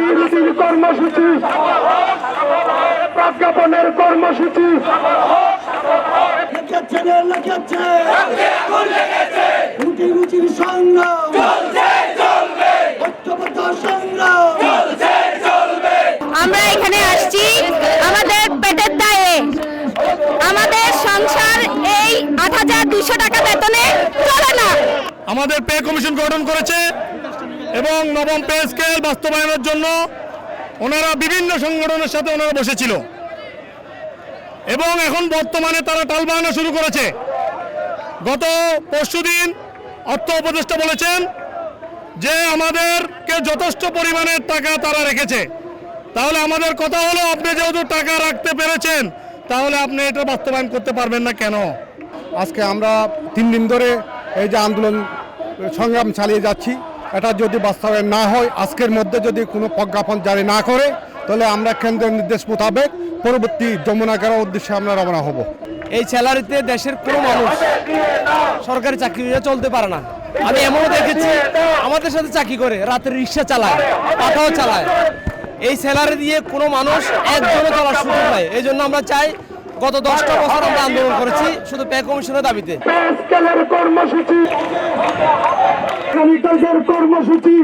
বিরোধীর কর্মসূচি, প্রজ্ঞাপনের কর্মসূচি রুচির সংগ্রাম ঐক্যবদ্ধ সংগ্রাম। আমরা এখানে আসছি আমাদের পেটের দায়ে। আমাদের সংসার এই ৮,২০০ টাকা বেতনে চলে না। আমাদের পে কমিশন গঠন করেছে এবং নবম পে স্কেল বাস্তবায়নের জন্য ওনারা বিভিন্ন সংগঠনের সাথে ওনারা বসেছিল এবং এখন বর্তমানে তারা টালবাহানা শুরু করেছে। গত পরশুদিন অর্থ উপদেষ্টা বলেছেন যে আমাদেরকে যথেষ্ট পরিমাণের টাকা তারা রেখেছে। তাহলে আমাদের কথা হলো, আপনি যেহেতু টাকা রাখতে পেরেছেন তাহলে আপনি এটা বাস্তবায়ন করতে পারবেন না কেন? আজকে আমরা 3 দিন ধরে এই যে আন্দোলন সংগ্রাম চালিয়ে যাচ্ছি, এটা যদি বাস্তবায়ন না হয়, আজকের মধ্যে যদি কোনো প্রজ্ঞাপন জারি না করে, তাহলে আমরা কেন্দ্রের নির্দেশ মোতাবেক পরবর্তী যমুনা করার উদ্দেশ্যে আমরা রওনা হব। এই স্যালারিতে দেশের কোনো মানুষ সরকারি চাকরি চলতে পারে না। আমি এমনও দেখেছি আমাদের সাথে চাকরি করে রাতের রিক্সা চালায়, পাঠাও চালায়। এই স্যালারি দিয়ে কোনো মানুষ একজনও চলার সুযোগ নাই। এই জন্য আমরা চাই, গত 10টা বছর আমরা আন্দোলন করেছি শুধু পে কমিশনের দাবিতে। কর্মসূচি